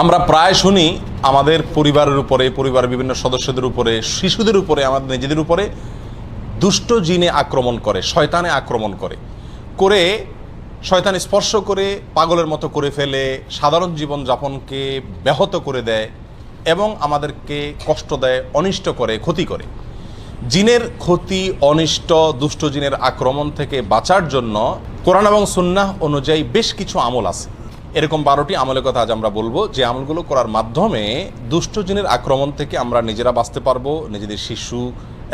আমরা প্রায় শুনি আমাদের পরিবারের উপরে, পরিবারের বিভিন্ন সদস্যদের উপরে, শিশুদের উপরে, আমাদের নিজেদের উপরে দুষ্ট জিনে আক্রমণ করে, শয়তানে আক্রমণ করে, শয়তান স্পর্শ করে পাগলের মতো করে ফেলে, সাধারণ জীবনযাপনকে ব্যাহত করে দেয় এবং আমাদেরকে কষ্ট দেয়, অনিষ্ট করে, ক্ষতি করে। জিনের ক্ষতি, অনিষ্ট, দুষ্ট জিনের আক্রমণ থেকে বাঁচার জন্য কোরআন এবং সুন্নাহ অনুযায়ী বেশ কিছু আমল আছে। এরকম 12টি আমলের কথা আজ আমরা বলবো, যে আমলগুলো করার মাধ্যমে দুষ্ট জিনের আক্রমণ থেকে আমরা নিজেরা বাঁচতে পারবো, নিজেদের শিশু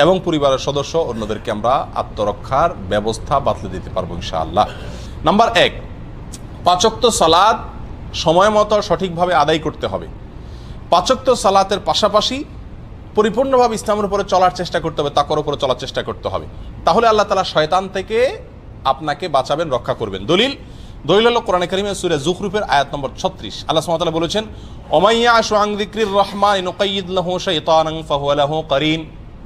এবং পরিবারের সদস্য অন্যদেরকে আমরা আত্মরক্ষার ব্যবস্থা বাতলে দিতে পারবো ইনশাআল্লাহ। নাম্বার 1, 5 ওয়াক্ত সালাত সময় মতো সঠিকভাবে আদায় করতে হবে। 5 ওয়াক্ত সালাতের পাশাপাশি পরিপূর্ণভাবে ইসলামের উপরে চলার চেষ্টা করতে হবে, তাকওয়ার উপরে চলার চেষ্টা করতে হবে। তাহলে আল্লাহ তাআলা শয়তান থেকে আপনাকে বাঁচাবেন, রক্ষা করবেন। দলিল হলো কোরআনে কারীমের সূরা যুখরুফের আয়াত নম্বর 36। আল্লাহ সুবহানাহু ওয়া তাআলা বলেছেন, ওমাইয়া আশু আন যিকরির রহমান নুকাইয়িদ লাহু শাইতানান ফাহুয়া লাহু কারিন।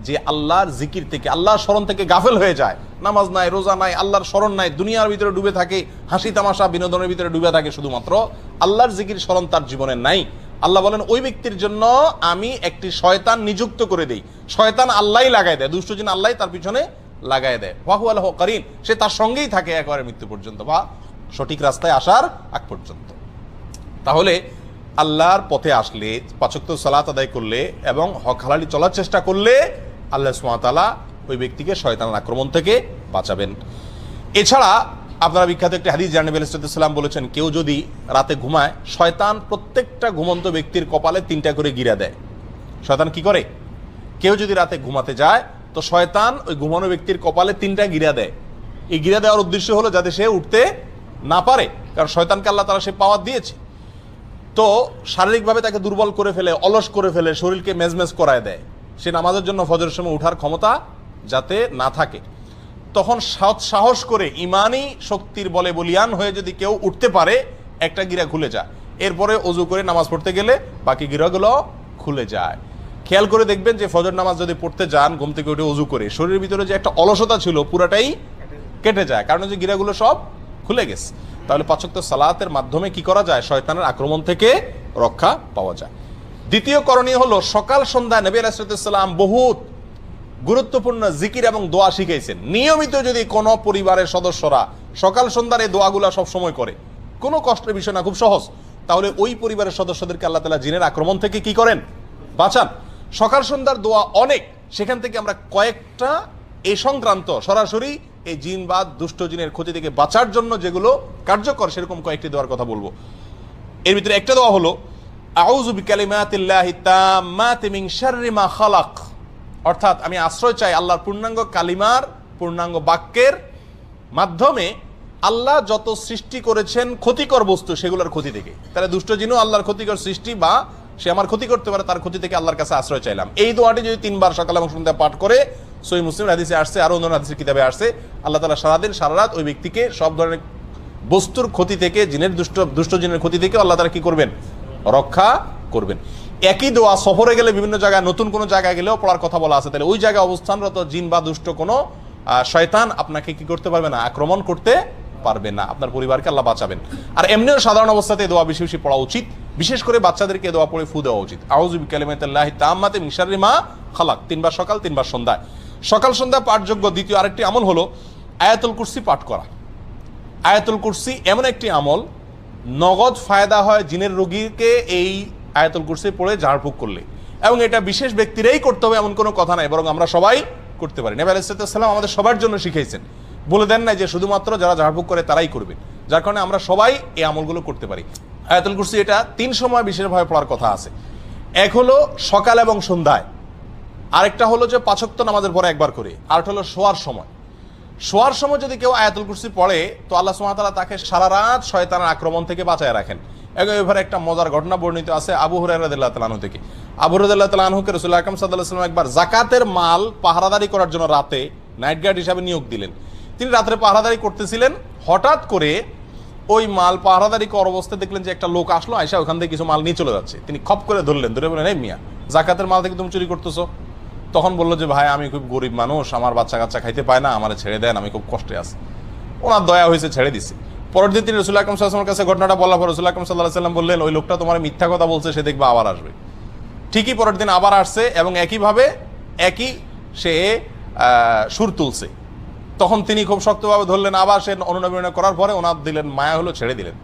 যে আল্লাহর জিকির থেকে, আল্লাহর স্মরণ থেকে গাফেল হয়ে যায়, নামাজ নাই, রোজা নাই, আল্লাহর স্মরণ নাই, দুনিয়ার ভিতরে ডুবে থাকে, হাসি তামাশা বিনোদনের ভিতরে ডুবে থাকে, শুধুমাত্র আল্লাহর জিকির স্মরণ তার জীবনে নাই। আল্লাহ বলেন ওই ব্যক্তির জন্য আমি একটি শয়তান নিযুক্ত করে দেই। শয়তান আল্লাহই লাগাই দেয়, দুষ্ট জিন আল্লাহই তার পিছনে লাগাই দেয়। ফাহুয়া লাহু কারিন, সে তার সঙ্গেই থাকে একেবারে মৃত্যু পর্যন্ত বা সঠিক রাস্তায় আসার আগ পর্যন্ত। তাহলে আল্লাহর পথে আসলে, 5 ওয়াক্ত সালাত আদায় করলে এবং হক হালালি চলার চেষ্টা করলে আল্লাহ সুবহানাহু ওয়া তাআলা ওই ব্যক্তিকে শয়তানের আক্রমণ থেকে বাঁচাবেন। এছাড়া আপনারা বিখ্যাত একটি হাদিস জানেন, নবী সাল্লাল্লাহু আলাইহি ওয়াসাল্লাম বলেছেন, কেউ যদি রাতে ঘুমায়, শয়তান প্রত্যেকটা ঘুমন্ত ব্যক্তির কপালে 3টা করে গিরা দেয়। শয়তান কি করে? কেউ যদি রাতে ঘুমাতে যায় তো শয়তান ওই ঘুমানো ব্যক্তির কপালে 3টা গিরা দেয়। এই গিরা দেওয়ার উদ্দেশ্য হলো যাতে সে উঠতে না পারে, কারণ শয়তানকে আল্লাহ তাআলা সে পাওয়ার দিয়েছে। তো শারীরিকভাবে তাকে দুর্বল করে ফেলে, অলস করে ফেলে, শরীরকে মেজমেজ করায় দেয়, সে নামাজের জন্য ফজরের সময় উঠার ক্ষমতা যাতে না থাকে। তখন সাহস করে ইমানি শক্তির বলে বলিয়ান হয়ে যদি কেউ উঠতে পারে, একটা গিরা খুলে যায়, এরপরে অজু করে নামাজ পড়তে গেলে বাকি গিরাগুলো খুলে যায়। খেয়াল করে দেখবেন যে ফজর নামাজ যদি পড়তে যান, ঘুম থেকে উঠে অজু করে, শরীরের ভিতরে যে একটা অলসতা ছিল পুরাটাই কেটে যায়, কারণ যে গিরাগুলো সব খুলে গেছে। তাহলে 5 ওয়াক্ত সালাতের মাধ্যমে কি করা যায়? শয়তানের আক্রমণ থেকে রক্ষা পাওয়া যায়। দ্বিতীয় করণীয় হলো, সকাল সন্ধ্যায় নবী আলাইহিস সালাম বহুত গুরুত্বপূর্ণ জিকির এবং দোয়া শিখাইছেন। নিয়মিত যদি কোনো পরিবারের সদস্যরা সকাল সন্ধ্যার এই দোয়াগুলা সব সময় করে, কোনো কষ্টের বিষয় না, খুব সহজ, তাহলে ওই পরিবারের সদস্যদেরকে আল্লাহ তাআলা জিনের আক্রমণ থেকে কি করেন? বাঁচান। সকাল সন্ধ্যার দোয়া অনেক, সেখান থেকে আমরা কয়েকটা এই সংক্রান্ত সরাসরি এই জিন বা দুষ্ট জিনের ক্ষতি থেকে বাঁচার জন্য যেগুলো কার্যকর, সেরকম কয়েকটি দোয়ার কথা বলবো। এর ভিতরে একটা দোয়া হলো, আউযু বিকালিমাতিল্লাহি তাম্মাতি মিন শাররি মা খালাক। অর্থাৎ আমি আশ্রয় চাই আল্লাহর পূর্ণাঙ্গ কালিমার, পূর্ণাঙ্গ বাক্যের মাধ্যমে আল্লাহ যত সৃষ্টি করেছেন ক্ষতিকর বস্তু, সেগুলোর ক্ষতি থেকে। তাহলে দুষ্ট জিনও আল্লাহর ক্ষতিকর সৃষ্টি, বা সে আমার ক্ষতি করতে পারে, তার ক্ষতি থেকে আল্লাহর কাছে আশ্রয় চাইলাম। এই দোয়াটি যদি 3 বার সকাল এবং সন্ধ্যা পাঠ করে, সহিহ মুসলিম হাদিসে আসছে, আরো অন্য হাদিসের কিতাবে আসছে, আল্লাহ তাআলা সারাদিন সারা রাত ওই ব্যক্তিকে সব ধরনের বস্তুর ক্ষতি থেকে, জিনের দুষ্ট জিনের ক্ষতি থেকে আল্লাহ তাআলা কি করবেন? রক্ষা করবেন। একই দোয়া সফরে গেলে, বিভিন্ন জায়গায়, নতুন কোনো জায়গায় গেলেও পড়ার কথা বলা আছে। তাহলে ওই জায়গায় অবস্থানরত জিন বা দুষ্ট কোনো শয়তান আপনাকে কি করতে পারবে না? আক্রমণ করতে পারবে না। আপনার পরিবারকে আল্লাহ বাঁচাবেন। আর এমনিও সাধারণ অবস্থাতে দোয়া বেশি বেশি পড়া উচিত, বিশেষ করে বাচ্চাদেরকে দোয়া পড়ে ফু দেওয়া উচিত। আউযু বিকালিমাতিল্লাহি তাম্মাতি মিন শাররি মা খালাক, 3 বার সকাল, 3 বার সন্ধ্যায়। সকাল সন্ধ্যা পাঠযোগ্য দ্বিতীয় আরেকটি আমল হলো আয়াতুল কুরসি পাঠ করা। আয়াতুল কুরসি এমন একটি আমল, নগদ ফায়দা হয় জিনের রোগীকে এই আয়াতুল কুরসি পড়ে ঝাড়ফুঁক করলে, এবং এটা বিশেষ ব্যক্তিরাই করতে হবে এমন কোনো কথা নাই, বরং আমরা সবাই করতে পারি। নবী আলাইহিস সালাম আমাদের সবার জন্য শিখাইছেন, বলে দেন নাই যে শুধুমাত্র যারা ঝাড়ফুঁক করে তারাই করবে, যার কারণে আমরা সবাই এই আমলগুলো করতে পারি। আয়াতুল কুরসি এটা 3 সময় বিশেষভাবে পড়ার কথা আছে। এক হলো সকাল এবং সন্ধ্যায়, আরেকটা হলো যে 5 ওয়াক্ত নামাজের পরে একবার করে, আরেকটা হলো শোয়ার সময়। শোয়ার সময় যদি কেউ আয়াতুল কুরসি পড়ে, তো আল্লাহ সুবহানাহু ওয়া তাআলা তাকে সারা রাত শয়তানের আক্রমণ থেকে বাঁচায় রাখেন। এবারে একটা মজার ঘটনা বর্ণিত আছে আবু হুরায়রা রাদিয়াল্লাহু তাআলা আনহু থেকে। আবু হুরায়রা রাদিয়াল্লাহু তাআলা আনহুকে রাসূল আকরাম সাল্লাল্লাহু আলাইহি ওয়াসাল্লাম একবার যাকাতের মাল পাহারাদারি করার জন্য রাতে নাইট গার্ড হিসাবে নিয়োগ দিলেন। তিনি রাতে পাহারাদারি করতেছিলেন, হঠাৎ করে ওই মাল পাহারাদারি করার অবস্থায় দেখলেন যে একটা লোক আসলো, আয়সা ওখান থেকে কিছু মাল নিয়ে চলে যাচ্ছে। তিনি খপ করে ধরলেন, ধরে বললেন, এই মিয়া, যাকাতের মাল থেকে তুমি চুরি করতেছো? তখন বললো যে, ভাই আমি খুব গরিব মানুষ, আমার বাচ্চা কাচ্চা খাইতে পায় না, আমার ছেড়ে দেন, আমি খুব কষ্টে আছি। ওনার দয়া হয়েছে, ছেড়ে দিছে। পরের দিন তিনি রাসূলুল্লাহ আকরাম সাল্লাল্লাহু আলাইহি ওয়াসাল্লামের কাছে ঘটনাটা বলার পর রাসূলুল্লাহ আকরাম সাল্লাল্লাহু আলাইহি ওয়াসাল্লাম বললেন, ওই লোকটা তোমার মিথ্যা কথা বলছে, সে দেখবে আবার আসবে। ঠিকই পরের দিন আবার আসছে এবং একইভাবে একই সে সুর তুলছে। তখন তিনি খুব শক্তভাবে ধরলেন, আবার সে অনুনয় করার পরে ওনার দিলেন মায়া হলো, ছেড়ে দিলেন।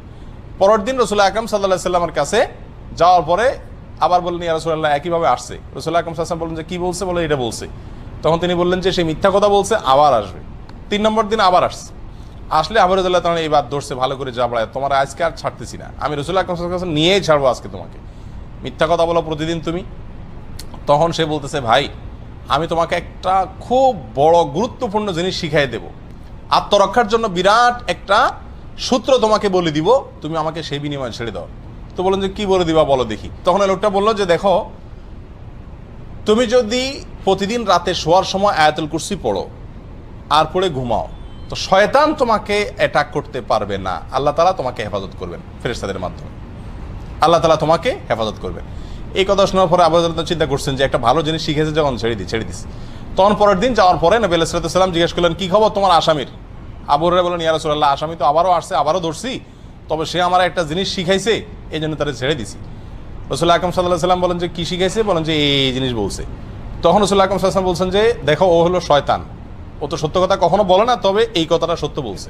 পরের দিন রাসূলুল্লাহ আকরাম সাল্লাল্লাহু আলাইহি ওয়াসাল্লামের কাছে যাওয়ার পরে আবার বললেন, ইয়া রাসূলুল্লাহ, একইভাবে আসছে। রাসূলুল্লাহ আকরাম সাল্লাল্লাহু আলাইহি ওয়াসাল্লাম বললেন যে কি বলছে, বলে এটা বলছে। তখন তিনি বললেন যে সে মিথ্যা কথা বলছে, আবার আসবে। 3 নম্বর দিন আবার আসছে। আসলে আবু রাদিয়াল্লাহু তাআলা এইবার ধরছে ভালো করে, জাবড়ায় তোমার আজকে আর ছাড়তেছি না, আমি রাসূলুল্লাহ আকরাম সাল্লাল্লাহু আলাইহি ওয়াসাল্লাম নিয়েই ছাড়বো আজকে তোমাকে, মিথ্যা কথা বলো প্রতিদিন তুমি। তখন সে বলতেছে, ভাই আমি তোমাকে একটা খুব বড় গুরুত্বপূর্ণ জিনিস শিখাই দেব, আত্মরক্ষার জন্য বিরাট একটা সূত্র তোমাকে বলে দিব, তুমি আমাকে সেই বিনিময়ে ছেড়ে দাও। তো বললেন যে কি বলে দিবা বলো দেখি। তখন লোকটা বললো যে দেখো, তুমি যদি প্রতিদিন রাতে শোয়ার সময় আয়াতুল কুরসি পড়ো আর পড়ে ঘুমাও, তো শয়তান তোমাকে অ্যাটাক করতে পারবে না, আল্লাহ তাআলা তোমাকে হেফাজত করবেন ফেরেশতাদের মাধ্যমে, আল্লাহ তাআলা তোমাকে হেফাজত করবেন। এই কথা শোনার পরে আবু রাদিয়াল্লাহু চিন্তা করছেন যে একটা ভালো জিনিস শিখেছে যখন ছেড়ে দিস। তখন পরের দিন যাওয়ার পরে নবী আলাইহিস সালাম জিজ্ঞেস করলেন, কি খবর তোমার আসামির? আবু হুরায়রা বললেন, ইয়া রাসূলুল্লাহ, আসামি তো আবারও আসছে, আবারও ধরছি, তবে সে আমার একটা জিনিস শিখাইছে, এই জন্য তারা ছেড়ে দিছি। রাসূলুল্লাহ আকরাম সাল্লাল্লাহু আলাইহি ওয়াসাল্লাম বলেন যে কি শিখাইছে? বলেন যে এই জিনিস বলছে। তখন রাসূলুল্লাহ আকরাম সাল্লাল্লাহু আলাইহি ওয়াসাল্লাম বলছেন যে দেখো, ও হলো শয়তান, ও তো সত্য কথা কখনো বলে না, তবে এই কথাটা সত্য বলছে,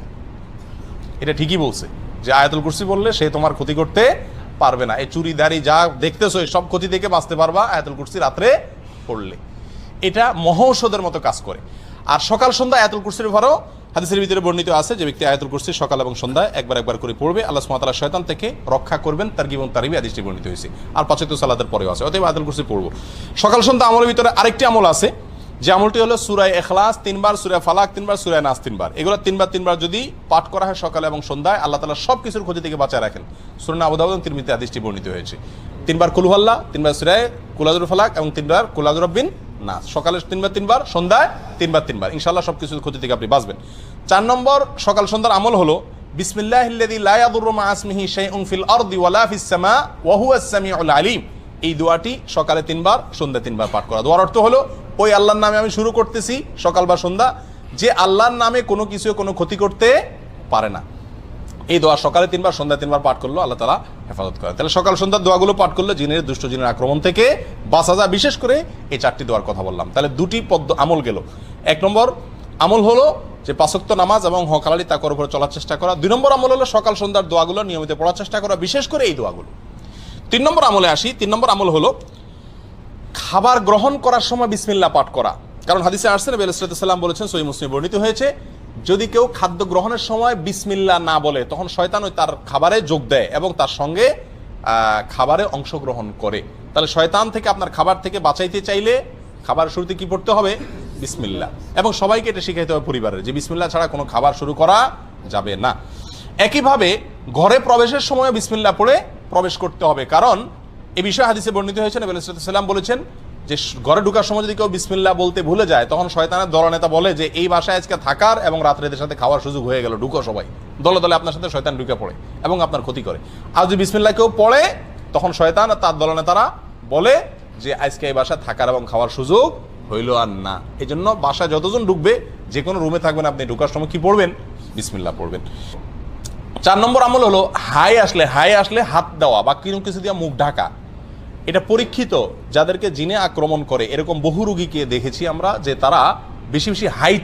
এটা ঠিকই বলছে যে আয়াতুল কুরসি বললে সে তোমার ক্ষতি করতে পারবে না, এই চুরি দাড়ি যা দেখতেছো সব ক্ষতি থেকে বাঁচতে পারবা আয়াতুল কুরসি রাত্রে পড়লে, এটা মহৌষধের মতো কাজ করে। আর সকাল সন্ধ্যা আয়াতুল কুরসির ভরও হাদিসের ভিতরে বর্ণিত আছে যে ব্যক্তি আয়াতুল কুরসি সকাল এবং সন্ধ্যায় একবার করে পড়বে, আল্লাহ সুবহানাহু ওয়া তাআলা শয়তান থেকে রক্ষা করবেন, তারগীব এবং তারহিবে হাদিসটি বর্ণিত হয়েছে। আর 5 ওয়াক্ত সালাতের পরেও আছে, অতএব আয়াতুল কুরসি পড়বো। সকাল সন্ধ্যা আমলের ভিতরে আরেকটি আমল আছে, যে আমলটি হলো সূরা ইখলাস 3 বার, সূরা ফালাক 3 বার, সূরা নাস 3 বার। এগুলো 3 বার যদি পাঠ করা হয় সকালে এবং সন্ধ্যায়, আল্লাহ তাআলা সব কিছুর ক্ষতি থেকে বাঁচায় রাখেন। সুনান আবু দাউদ এবং তিরমিজিতে হাদিসটি বর্ণিত হয়েছে। 3 বার কুল হুয়াল্লাহ, 3 বার সূরা কুল আযুর ফালাক এবং 3 বার কুল আযুর রাব্বিন নাস। সকালে 3 বার, সন্ধ্যায় 3 বার, ইনশাআল্লাহ সব কিছুর ক্ষতি থেকে আপনি বাঁচবেন। 4 নম্বর সকাল সন্ধ্যার আমল হলো বিসমিল্লাহিল্লাযী লা ইয়াদুররু মা ইসমিহি শাইউন ফিল আরদি ওয়ালা ফিস সামা ওয়া হুয়াস সামিউল আলিম। এই দোয়াটি সকালে 3 বার, সন্ধ্যায় 3 বার পাঠ করা। দোয়ার অর্থ হলো, ওই আল্লাহর নামে আমি শুরু করতেছি সকাল বা সন্ধ্যা, যে আল্লাহর নামে কোনো কিছু কোনো ক্ষতি করতে পারে না। এই দোয়া সকালে 3 বার, সন্ধ্যায় 3 বার পাঠ করলো, আল্লাহ তাআলা হেফাজত করে। তাহলে সকাল সন্ধ্যার দোয়াগুলো পাঠ করলে জিনের, দুষ্ট জিনের আক্রমণ থেকে বাঁচা যায়। বিশেষ করে এই 4টি দোয়ার কথা বললাম। তাহলে 2টি আমল গেল। 1 নম্বর আমল হলো যে 5 ওয়াক্ত নামাজ এবং হক হালালি তাকওয়ার উপরে চলার চেষ্টা করা। 2 নম্বর আমল হলো সকাল সন্ধ্যার দোয়াগুলো নিয়মিত পড়ার চেষ্টা করা, বিশেষ করে এই দোয়াগুলো। 3 নম্বর আমলে আসি। 3 নম্বর আমল হলো খাবার গ্রহণ করার সময় বিসমিল্লাহ পাঠ করা। কারণ হাদিসে আসছে, নবী আলাইহিস সালাম বলেছেন, সহিহ মুসলিমে বর্ণিত হয়েছে, যদি কেউ খাদ্য গ্রহণের সময় বিসমিল্লাহ না বলে, তখন শয়তান ওই তার খাবারে যোগ দেয় এবং তার সঙ্গে খাবারে অংশগ্রহণ করে। তাহলে শয়তান থেকে, আপনার খাবার থেকে বাঁচাইতে চাইলে খাবার শুরুতে কি পড়তে হবে? বিসমিল্লাহ। এবং সবাইকে এটা শিখাইতে হবে পরিবারের, যে বিসমিল্লাহ ছাড়া কোনো খাবার শুরু করা যাবে না। একইভাবে ঘরে প্রবেশের সময় বিসমিল্লাহ পড়ে প্রবেশ করতে হবে, কারণ এই বিষয়ে হাদিসে বর্ণিত হয়েছে, নবী আলাইহিস সালাম বলেছেন যে ঘরে ঢোকার সময় যদি কেউ বিসমিল্লাহ বলতে ভুলে যায়, তখন শয়তানের দলনেতা বলে যে এই বাসায় আজকে থাকার এবং রাত্রে এদের সাথে খাওয়ার সুযোগ হয়ে গেল, ঢুকো সবাই, দলে দলে আপনার সাথে শয়তান ঢুকে পড়ে এবং আপনার ক্ষতি করে। আর যদি বিসমিল্লাহ কেউ পড়ে, তখন শয়তান আর তার দলনেতারা বলে যে আজকে এই বাসায় থাকার এবং খাওয়ার সুযোগ হইল আর না। এই জন্য বাসায় যতজন ঢুকবে, যে কোনো রুমে থাকবেন, আপনি ঢুকার সময় কি পড়বেন? বিসমিল্লাহ পড়বেন। 4 নম্বর আমল হলো হাই আসলে হাত দেওয়া বা কোনো কিছু দিয়ে মুখ ঢাকা। এটা পরীক্ষিত, যাদেরকে জিনে আক্রমণ করে, এরকম বহু রোগীকে দেখেছি আমরা, যে তারা বেশি বেশি হাই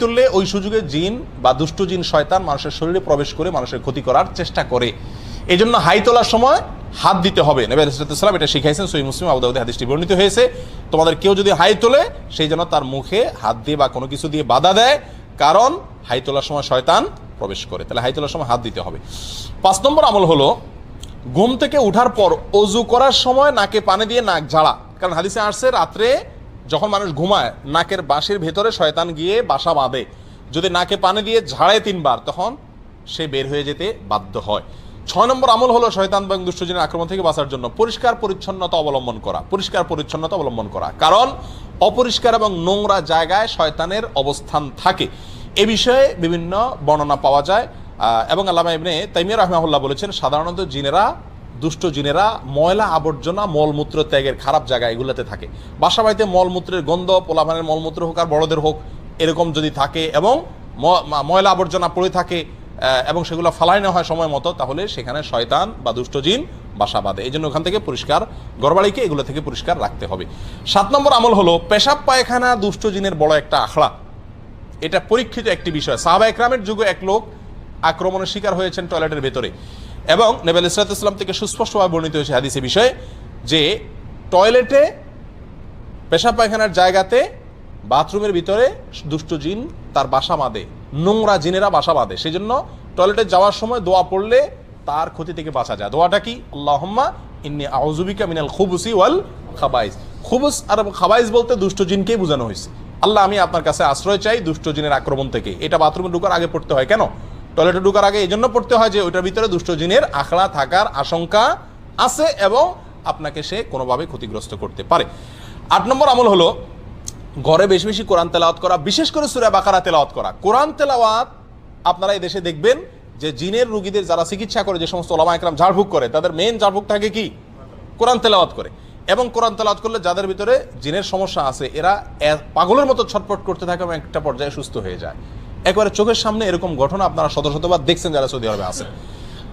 তোলে ওই সুযোগে জিন বা দুষ্ট জিন, শয়তান মানুষের শরীরে প্রবেশ করে মানুষের ক্ষতি করার চেষ্টা করে। এই জন্য হাই তোলার সময় হাত দিতে হবে। নবী আলাইহিস সালাম এটা শিখাইছেন, সহিহ মুসলিম, আবু দাউদে হাদিসটি বর্ণিত হয়েছে। তোমাদের কেউ যদি হাই তোলে, সেই জন্য তার মুখে হাত দিয়ে বা কোনো কিছু দিয়ে বাধা দেয়, কারণ হাই তোলার সময় শয়তান প্রবেশ করে। তাহলে হাই তোলার সময় হাত দিতে হবে। 5 নম্বর আমল হলো ঘুম থেকে উঠার পর অজু করার সময় নাকে পানি দিয়ে নাক ঝাড়া। কারণ হাদিসে আসছে, রাত্রে যখন মানুষ ঘুমায়, নাকের বাঁশির ভেতরে শয়তান গিয়ে বাসা বাঁধে। যদি নাকে পানি দিয়ে ঝাড়ায় 3 বার, তখন সে বের হয়ে যেতে বাধ্য হয়। 6 নম্বর আমল হলো শয়তান এবং দুষ্টজিনের আক্রমণ থেকে বাঁচার জন্য পরিষ্কার পরিচ্ছন্নতা অবলম্বন করা। কারণ অপরিষ্কার এবং নোংরা জায়গায় শয়তানের অবস্থান থাকে। এ বিষয়ে বিভিন্ন বর্ণনা পাওয়া যায় এবং আল্লামা ইবনে তাইমিয়া রাহিমাহুল্লাহ বলেছেন, সাধারণত দুষ্ট জিনেরা ময়লা আবর্জনা, মলমূত্র ত্যাগের খারাপ জায়গা এগুলোতে থাকে। বাসা বাড়িতে মলমূত্রের গন্ধ, পোলাপানের মলমূত্র হোক আর বড়দের হোক, এরকম যদি থাকে এবং ময়লা আবর্জনা পড়ে থাকে, এবং সেগুলো ফালাই না হয় সময় মতো, তাহলে সেখানে শয়তান বা দুষ্ট জিন বাসা বাঁধে। এই জন্য ওখান থেকে পরিষ্কার, ঘরবাড়িকে এগুলো থেকে পরিষ্কার রাখতে হবে। 7 নম্বর আমল হলো পেশাব পায়খানা দুষ্ট জিনের বড় একটা আখড়া। এটা পরীক্ষিত একটি বিষয়। সাহাবা একরামের যুগে এক লোক আক্রমণের শিকার হয়েছেন টয়লেটের ভেতরে, এবং নবী আলাইহিস সালাম থেকে সুস্পষ্টভাবে বর্ণিত হয়েছে হাদিসে বিষয়ে যে টয়লেটে, পেশাব পায়খানার জায়গাতে, বাথরুমের ভিতরে দুষ্ট জিন তার বাসা বাঁধে, নোংরা জিনেরা বাসা বাঁধে। সেই জন্য টয়লেটে যাওয়ার সময় দোয়া পড়লে তার ক্ষতি থেকে বাঁচা যায়। দোয়াটা কি? আল্লাহুম্মা ইন্নী আউযু বিকা মিনাল খুবুসি ওয়াল খাবাইস। খুবুস আর খাবাইস বলতে দুষ্ট জিনকেই বোঝানো হয়েছে। আল্লাহ, আমি আপনার কাছে আশ্রয় চাই দুষ্ট জিনের আক্রমণ থেকে। এটা বাথরুমে ঢোকার আগে পড়তে হয়। কেন? টয়লেটে ঢোকার আগে এই জন্য পড়তে হয় যে ওইটার ভিতরে দুষ্ট জিনের আখড়া থাকার আশঙ্কা আছে এবং আপনাকে সে কোনোভাবে ক্ষতিগ্রস্ত করতে পারে। 8 নম্বর আমল হলো ঘরে বেশি বেশি কোরআন তেলাওয়াত করা, বিশেষ করে সূরা বাকারা তেলাওয়াত করা। কোরআন তেলাওয়াত আপনারা এই দেশে দেখবেন যে জিনের রোগীদের যারা চিকিৎসা করে, যে সমস্ত ওলামা একরাম ঝাড়ফুঁক করে, তাদের মেইন ঝাড়ফুঁক থাকে কি? কোরআন তেলাওয়াত করে। এবং কোরআন তেলাওয়াত করলে যাদের ভিতরে জিনের সমস্যা আছে এরা পাগলের মতো ছটফট করতে থাকে এবং একটা পর্যায়ে সুস্থ হয়ে যায়। একবারে চোখের সামনে এরকম ঘটনা আপনারা শত শতবার দেখছেন যারা সৌদি আরবে আছেন।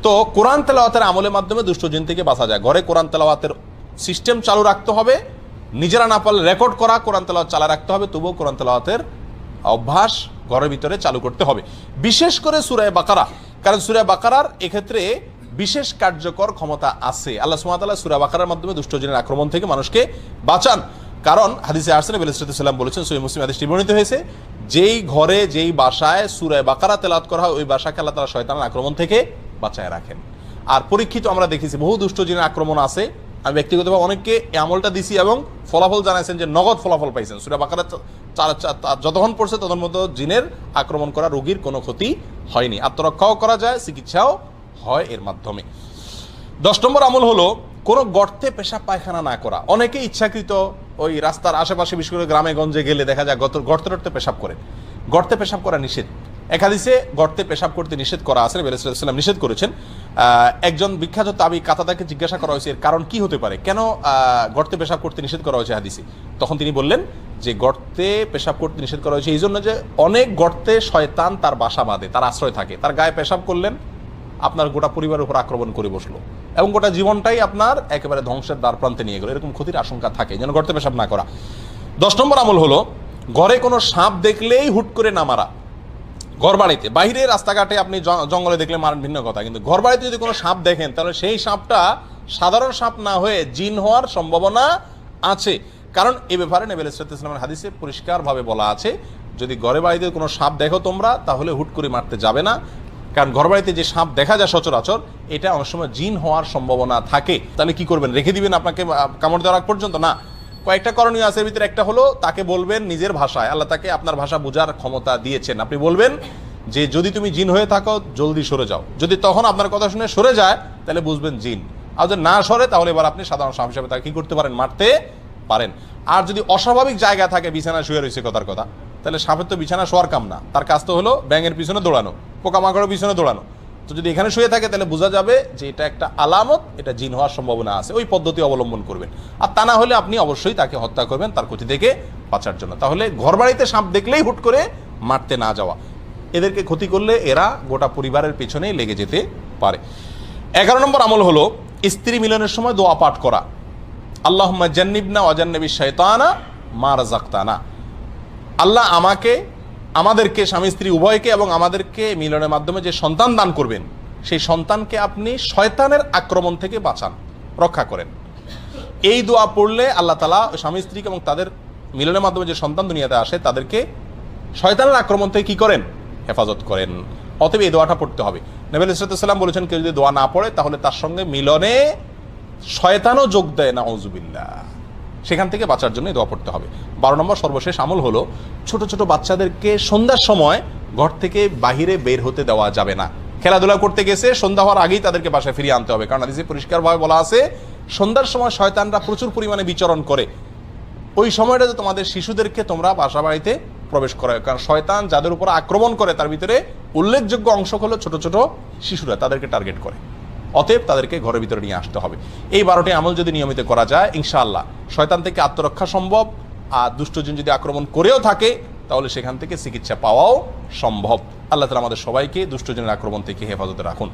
তো কোরআন তেলাওয়াতের আমলের মাধ্যমে দুষ্ট জিন থেকে বাঁচা যায়। ঘরে কোরআন তেলাওয়াতের সিস্টেম চালু রাখতে হবে, নিজেরা না পারলে রেকর্ড করা কোরআন তেলাওয়াত চালা রাখতে হবে, তবুও কোরআন তেলাওয়াতের অভ্যাস ঘরের ভিতরে চালু করতে হবে, বিশেষ করে সূরা বাকারা। কারণ সূরা বাকারার এক্ষেত্রে বিশেষ কার্যকর ক্ষমতা আছে। আল্লাহ সুবহানাহু ওয়া তাআলা সূরা বাকারার মাধ্যমে দুষ্ট জিনের আক্রমণ থেকে মানুষকে বাঁচান। কারণ হাদিসে আসছে, নবী আলাইহিস সাল্লাম বলেছেন, সহিহ মুসলিম হাদিসটি বর্ণিত হয়েছে, যেই ঘরে যেই বাসায় সূরা বাকারা তেলাওয়াত করা হয় ওই বাসাকে আল্লাহ তাআলা শয়তানের আক্রমণ থেকে বাঁচায় রাখেন। আর পরীক্ষিত আমরা দেখেছি বহু দুষ্ট জিনের আক্রমণ আছে। আমি ব্যক্তিগতভাবে অনেককে এই আমলটা দিছি এবং ফলাফল জানাইছেন যে নগদ ফলাফল পাইছেন। সূরা বাকারা যতক্ষণ পড়ছে তখন মতো জিনের আক্রমণ করা রোগীর কোনো ক্ষতি হয়নি, আত্মরক্ষাও করা যায়, চিকিৎসাও হয় এর মাধ্যমে। 10 নম্বর আমল হলো কোনো গর্তে পেশাব পায়খানা না করা। অনেকে ইচ্ছাকৃত ওই রাস্তার আশেপাশে, বিশেষ করে গ্রামে গঞ্জে গেলে দেখা যায় গর্তে টর্তে পেশাব করে। গর্তে পেশাব করা নিষেধ। এক হাদিসে গর্তে পেশাব করতে নিষেধ করা আছে, নবী আলাইহিস সালাম নিষেধ করেছেন। একজন বিখ্যাত তাবি কাতাদাকে জিজ্ঞাসা করা হয়েছে এর কারণ কি হতে পারে, কেন গর্তে পেশাব করতে নিষেধ করা হয়েছে হাদিসে। তখন তিনি বললেন যে গর্তে পেশাব করতে নিষেধ করা হয়েছে এই জন্য যে অনেক গর্তে শয়তান তার বাসা বাঁধে, তার আশ্রয় থাকে। তার গায়ে পেশাব করলেন, আপনার গোটা পরিবারের উপর আক্রমণ করে বসলো এবং গোটা জীবনটাই আপনার একেবারে ধ্বংসের দ্বার প্রান্তে নিয়ে গেল, এরকম ক্ষতির আশঙ্কা থাকে, যেন গর্তে পেশাব না করা। 10 নম্বর আমল হলো ঘরে কোনো সাপ দেখলেই হুট করে না মারা। ঘর বাড়িতে, বাইরে রাস্তাঘাটে আপনি জঙ্গলে দেখলে মারেন ভিন্ন কথা, কিন্তু ঘর বাড়িতে যদি কোনো সাপ দেখেন তাহলে সেই সাপটা সাধারণ সাপ না হয়ে জিন হওয়ার সম্ভাবনা আছে। কারণ এই ব্যাপারে নবী আলাইহিস সালামের হাদিসে পরিষ্কারভাবে বলা আছে, যদি ঘরে বাড়িতে কোনো সাপ দেখো তোমরা তাহলে হুট করে মারতে যাবে না। কারণ ঘর বাড়িতে যে সাপ দেখা যায় সচরাচর, এটা অনেক সময় জিন হওয়ার সম্ভাবনা থাকে। তাহলে কি করবেন? রেখে দিবেন আপনাকে কামড় দেওয়ার আগ পর্যন্ত? না, কয়েকটা করণীয় আছে। এর ভিতরে একটা হলো তাকে বলবেন নিজের ভাষায়, আল্লাহ তাকে আপনার ভাষা বোঝার ক্ষমতা দিয়েছেন, আপনি বলবেন যে যদি তুমি জিন হয়ে থাকো জলদি সরে যাও। যদি তখন আপনার কথা শুনে সরে যায় তাহলে বুঝবেন জিন, আর যদি না সরে তাহলে এবার আপনি সাধারণ সাপ হিসাবে তাকে কি করতে পারেন? মারতে পারেন। আর যদি অস্বাভাবিক জায়গা থাকে, বিছানা শুয়ে রয়েছে কথার কথা, তাহলে সাপের তো বিছানা শোয়ার কাম না, তার কাজ তো হলো ব্যাঙের পিছনে দৌড়ানো, পোকামাকড়ের পিছনে দৌড়ানো। তো যদি এখানে শুয়ে থাকে তাহলে বোঝা যাবে যে এটা একটা আলামত, এটা জিন হওয়ার সম্ভাবনা আছে, ওই পদ্ধতি অবলম্বন করবেন। আর তা না হলে আপনি অবশ্যই তাকে হত্যা করবেন তার ক্ষতি থেকে বাঁচার জন্য। তাহলে ঘরবাড়িতে সাপ দেখলেই হুট করে মারতে না যাওয়া, এদেরকে ক্ষতি করলে এরা গোটা পরিবারের পেছনেই লেগে যেতে পারে। 11 নম্বর আমল হলো স্ত্রী মিলনের সময় দোয়া পাঠ করা। আল্লাহুম্মা জান্নিবনা ওয়া জান্নিবিশ শাইতানা মা রাযাকতানা। আল্লাহ আমাকে, আমাদেরকে, স্বামী স্ত্রী উভয়কে এবং আমাদেরকে মিলনের মাধ্যমে যে সন্তান দান করবেন সেই সন্তানকে আপনি শয়তানের আক্রমণ থেকে বাঁচান, রক্ষা করেন। এই দোয়া পড়লে আল্লাহ তাআলা স্বামী স্ত্রীকে এবং তাদের মিলনের মাধ্যমে যে সন্তান দুনিয়াতে আসে তাদেরকে শয়তানের আক্রমণ থেকে কি করেন? হেফাজত করেন। অতএব এই দোয়াটা পড়তে হবে। নবী আলাইহিস সালাম বলেছেন কেউ যদি দোয়া না পড়ে তাহলে তার সঙ্গে মিলনে শয়তানও যোগ দেয়, নাউযুবিল্লাহ। সেখান থেকে বাঁচার জন্য দোয়া পড়তে হবে। 12 নম্বর সর্বশেষ আমল হলো ছোট ছোট বাচ্চাদেরকে সন্ধ্যার সময় ঘর থেকে বাহিরে বের হতে দেওয়া যাবে না। খেলাধুলা করতে গেছে, সন্ধ্যা হওয়ার আগেই তাদেরকে বাসায় ফিরিয়ে আনতে হবে। কারণ হাদিসে পরিষ্কারভাবে বলা আছে সন্ধ্যার সময় শয়তানরা প্রচুর পরিমাণে বিচরণ করে। ওই সময়টাতে তোমাদের শিশুদেরকে তোমরা বাসা বাড়িতে প্রবেশ করায়। কারণ শয়তান যাদের উপর আক্রমণ করে তার ভিতরে উল্লেখযোগ্য অংশ হলো ছোট ছোট শিশুরা, তাদেরকে টার্গেট করে। অতএব তাদেরকে ঘরের ভিতরে নিয়ে আসতে হবে। এই 12টি আমল যদি নিয়মিত করা যায় ইনশাআল্লাহ শয়তান থেকে আত্মরক্ষা সম্ভব। আর দুষ্টজিন যদি আক্রমণ করেও থাকে তাহলে সেখান থেকে চিকিৎসা পাওয়াও সম্ভব। আল্লাহ তাআলা আমাদের সবাইকে দুষ্টজনের আক্রমণ থেকে হেফাজতে রাখুন।